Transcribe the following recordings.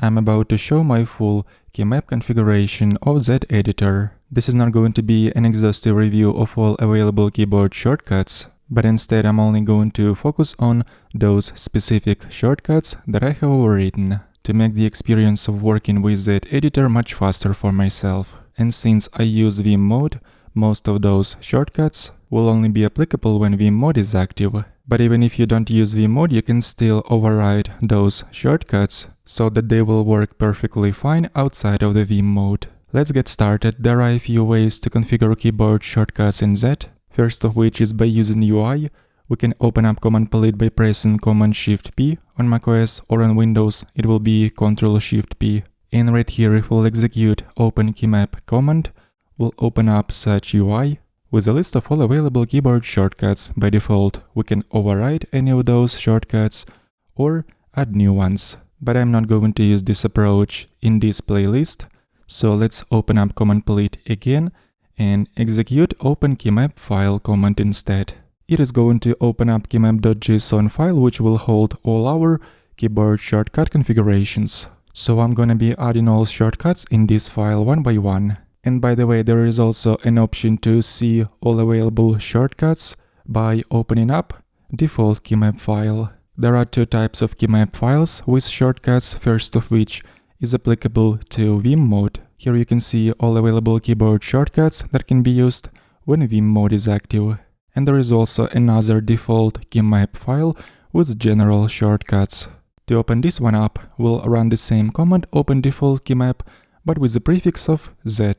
I'm about to show my full keymap configuration of Zed Editor. This is not going to be an exhaustive review of all available keyboard shortcuts, but instead I'm only going to focus on those specific shortcuts that I have overwritten to make the experience of working with Zed Editor much faster for myself. And since I use Vim mode, most of those shortcuts will only be applicable when Vim mode is active. But even if you don't use Vim mode, you can still override those shortcuts so that they will work perfectly fine outside of the Vim mode. Let's get started. There are a few ways to configure keyboard shortcuts in Zed. First of which is by using UI. We can open up Command Palette by pressing Command-Shift-P. On macOS or on Windows it will be Ctrl-Shift-P. And right here, if we'll execute Open Keymap command, we'll open up such UI with a list of all available keyboard shortcuts. By default, we can override any of those shortcuts or add new ones. But I'm not going to use this approach in this playlist, so let's open up Command Palette again and execute Open Keymap file command instead. It is going to open up keymap.json file, which will hold all our keyboard shortcut configurations. So I'm gonna be adding all shortcuts in this file one by one. And by the way, there is also an option to see all available shortcuts by opening up default keymap file. There are two types of keymap files with shortcuts, first of which is applicable to Vim mode. Here you can see all available keyboard shortcuts that can be used when Vim mode is active. And there is also another default keymap file with general shortcuts. To open this one up, we'll run the same command, open default keymap, but with the prefix of Z.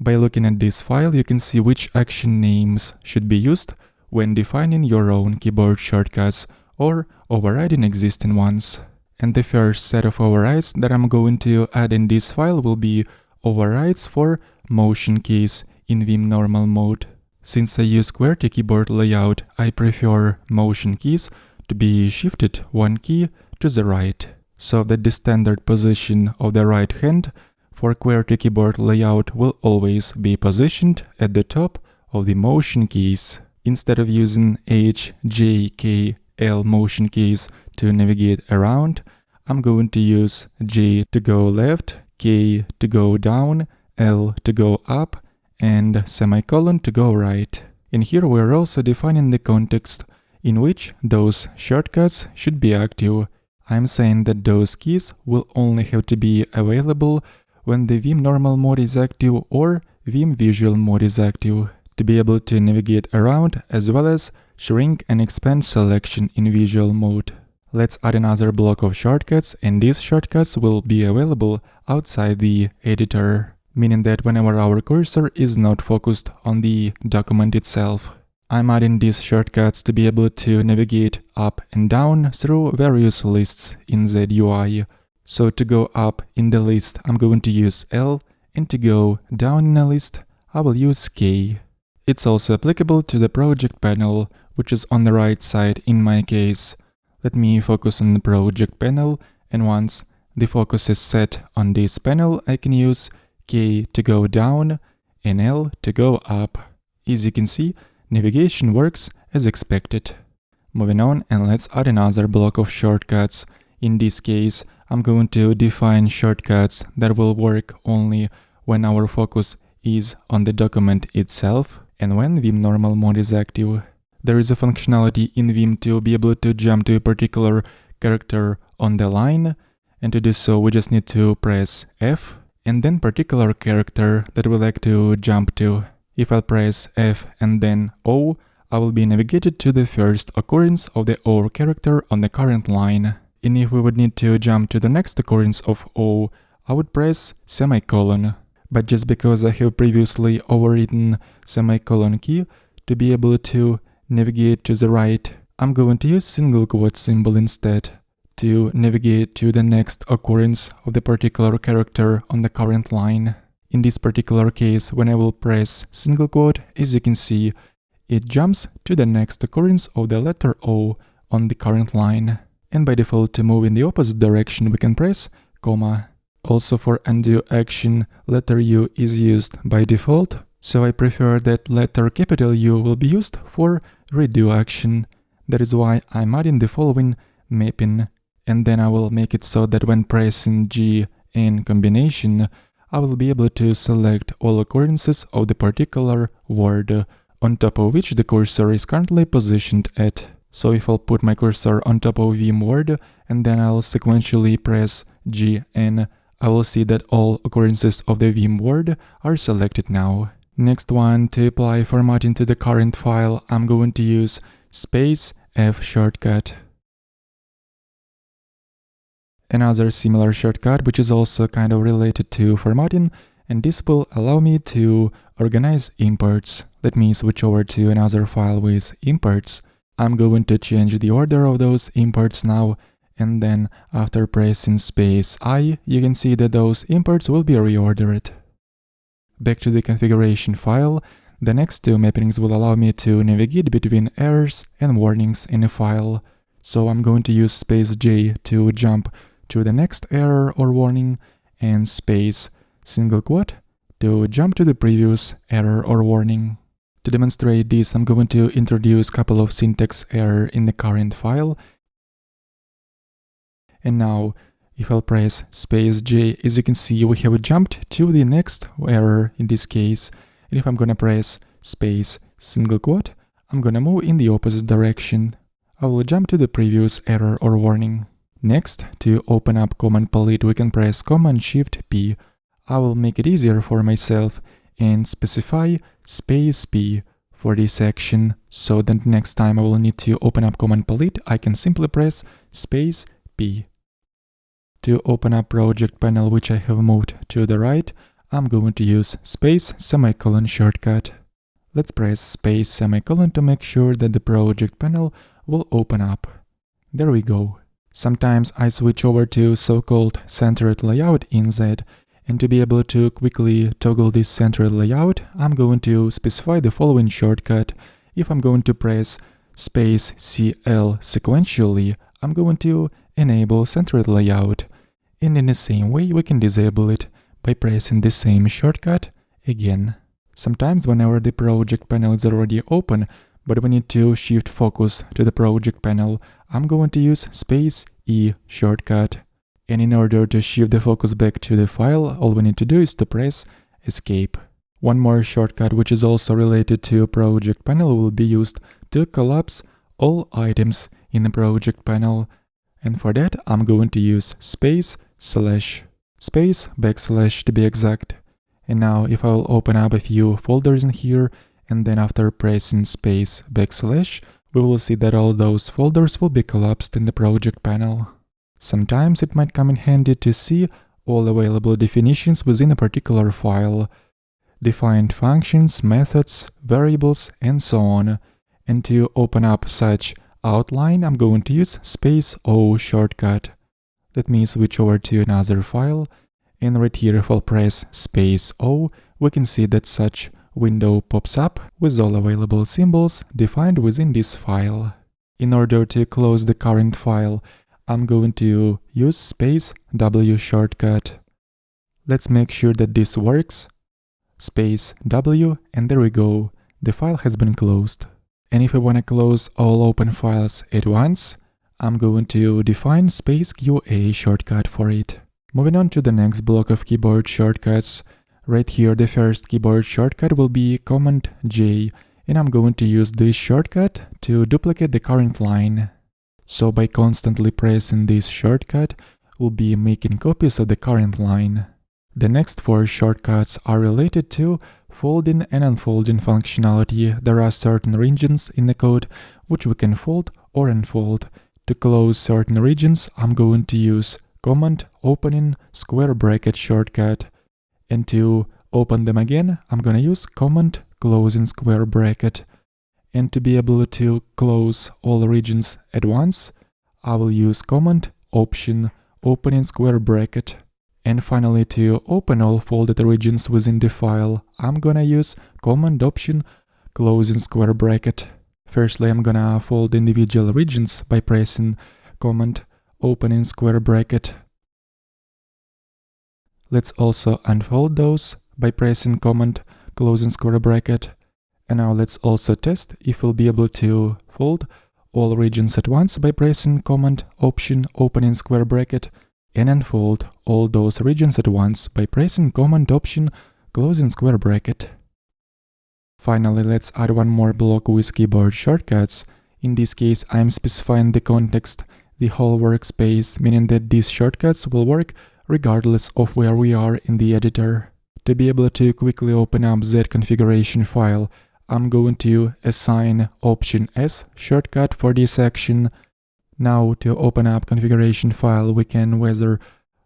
By looking at this file, you can see which action names should be used when defining your own keyboard shortcuts or overriding existing ones. And the first set of overrides that I'm going to add in this file will be overrides for motion keys in Vim normal mode. Since I use QWERTY keyboard layout, I prefer motion keys to be shifted one key to the right, so that the standard position of the right hand for QWERTY keyboard layout will always be positioned at the top of the motion keys. Instead of using H, J, K, L motion keys to navigate around, I'm going to use J to go left, K to go down, L to go up, and semicolon to go right. And here we're also defining the context in which those shortcuts should be active. I'm saying that those keys will only have to be available when the Vim normal mode is active or Vim visual mode is active, to be able to navigate around as well as shrink and expand selection in visual mode. Let's add another block of shortcuts, and these shortcuts will be available outside the editor, meaning that whenever our cursor is not focused on the document itself. I'm adding these shortcuts to be able to navigate up and down through various lists in Zed UI. So to go up in the list, I'm going to use L, and to go down in a list, I will use K. It's also applicable to the project panel, which is on the right side in my case. Let me focus on the project panel, and once the focus is set on this panel, I can use K to go down and L to go up. As you can see, navigation works as expected. Moving on, and let's add another block of shortcuts. In this case, I'm going to define shortcuts that will work only when our focus is on the document itself and when Vim normal mode is active. There is a functionality in Vim to be able to jump to a particular character on the line, and to do so we just need to press F and then particular character that we like to jump to. If I press F and then O, I will be navigated to the first occurrence of the O character on the current line. And if we would need to jump to the next occurrence of O, I would press semicolon. But just because I have previously overwritten semicolon key to be able to navigate to the right, I'm going to use single quote symbol instead to navigate to the next occurrence of the particular character on the current line. In this particular case, when I will press single quote, as you can see, it jumps to the next occurrence of the letter O on the current line. And by default, to move in the opposite direction, we can press comma. Also for undo action, letter U is used by default, so I prefer that letter capital U will be used for redo action. That is why I'm adding the following mapping and then I will make it so that when pressing G in combination, I will be able to select all occurrences of the particular word on top of which the cursor is currently positioned at. So if I'll put my cursor on top of Vim word and then I'll sequentially press G in, I will see that all occurrences of the Vim word are selected now. Next one, to apply formatting to the current file, I'm going to use space F shortcut. Another similar shortcut, which is also kind of related to formatting, and this will allow me to organize imports. Let me switch over to another file with imports. I'm going to change the order of those imports now, and then after pressing space I, you can see that those imports will be reordered. Back to the configuration file, the next two mappings will allow me to navigate between errors and warnings in a file. So I'm going to use space J to jump to the next error or warning, and space single quote to jump to the previous error or warning. To demonstrate this, I'm going to introduce a couple of syntax errors in the current file. And now, if I'll press space J, as you can see, we have jumped to the next error in this case. And if I'm gonna press space single quote, I'm gonna move in the opposite direction. I will jump to the previous error or warning. Next, to open up command palette, we can press Command-Shift-P. I will make it easier for myself and specify space P for this action, so that next time I will need to open up command palette, I can simply press space P. To open up project panel, which I have moved to the right, I'm going to use space semicolon shortcut. Let's press space semicolon to make sure that the project panel will open up. There we go. Sometimes I switch over to so-called centered layout in Zed, and to be able to quickly toggle this centered layout, I'm going to specify the following shortcut. If I'm going to press space CL sequentially, I'm going to enable centered layout. And in the same way, we can disable it by pressing the same shortcut again. Sometimes whenever the project panel is already open, but we need to shift focus to the project panel, I'm going to use space E shortcut. And in order to shift the focus back to the file, all we need to do is to press escape. One more shortcut, which is also related to project panel, will be used to collapse all items in the project panel. And for that, I'm going to use space backslash to be exact. And now if I will open up a few folders in here, and then after pressing space backslash, we will see that all those folders will be collapsed in the project panel. Sometimes it might come in handy to see all available definitions within a particular file, defined functions, methods, variables, and so on. And to open up such outline, I'm going to use space O shortcut. Let me switch over to another file, and right here if I'll press space O, we can see that such window pops up with all available symbols defined within this file. In order to close the current file, I'm going to use space W shortcut. Let's make sure that this works. Space W, and there we go. The file has been closed. And if I want to close all open files at once, I'm going to define space QA shortcut for it. Moving on to the next block of keyboard shortcuts. Right here, the first keyboard shortcut will be Command J, and I'm going to use this shortcut to duplicate the current line. So by constantly pressing this shortcut, we'll be making copies of the current line. The next four shortcuts are related to folding and unfolding functionality. There are certain regions in the code which we can fold or unfold. To close certain regions, I'm going to use Command opening square bracket shortcut. And to open them again, I'm gonna use Command closing square bracket. And to be able to close all regions at once, I will use Command Option opening square bracket. And finally, to open all folded regions within the file, I'm gonna use Command Option closing square bracket. Firstly, I'm gonna fold individual regions by pressing Command opening square bracket. Let's also unfold those by pressing Command closing square bracket. And now let's also test if we'll be able to fold all regions at once by pressing Command Option opening square bracket, and unfold all those regions at once by pressing Command Option closing square bracket. Finally, let's add one more block with keyboard shortcuts. In this case, I'm specifying the context, the whole workspace, meaning that these shortcuts will work regardless of where we are in the editor. To be able to quickly open up Zed configuration file, I'm going to assign Option S shortcut for this action. Now, to open up configuration file, we can whether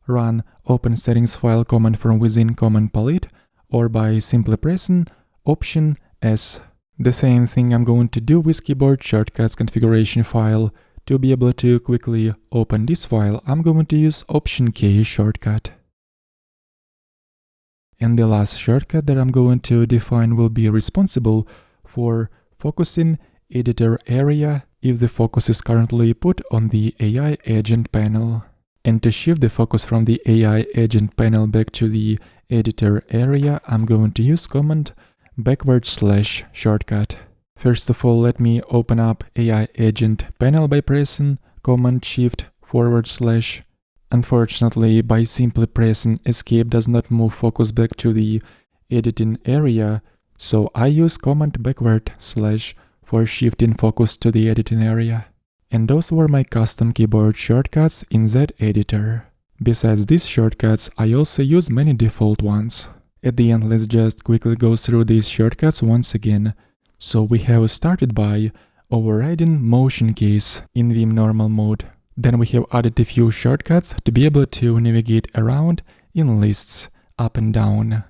run Open Settings File command from within Command Palette or by simply pressing Option S. The same thing I'm going to do with keyboard shortcuts configuration file. To be able to quickly open this file, I'm going to use Option K shortcut. And the last shortcut that I'm going to define will be responsible for focusing editor area if the focus is currently put on the AI agent panel. And to shift the focus from the AI agent panel back to the editor area, I'm going to use command // shortcut. First of all, let me open up AI agent panel by pressing command shift /. Unfortunately, by simply pressing escape does not move focus back to the editing area, so I use command // for shifting focus to the editing area. And those were my custom keyboard shortcuts in Zed Editor. Besides these shortcuts, I also use many default ones. At the end, let's just quickly go through these shortcuts once again. So we have started by overriding motion keys in Vim normal mode. Then we have added a few shortcuts to be able to navigate around in lists, up and down.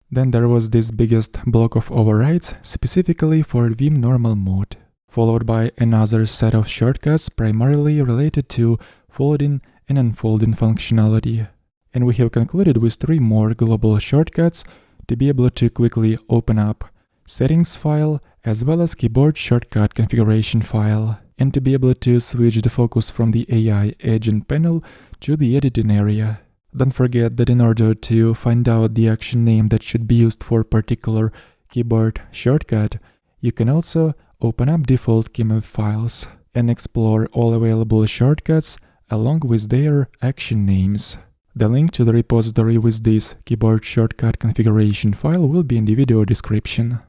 Then there was this biggest block of overrides specifically for Vim normal mode, followed by another set of shortcuts primarily related to folding and unfolding functionality. And we have concluded with 3 more global shortcuts to be able to quickly open up settings file as well as keyboard shortcut configuration file, and to be able to switch the focus from the AI agent panel to the editing area. Don't forget that in order to find out the action name that should be used for particular keyboard shortcut, you can also open up default keymap files and explore all available shortcuts along with their action names. The link to the repository with this keyboard shortcut configuration file will be in the video description.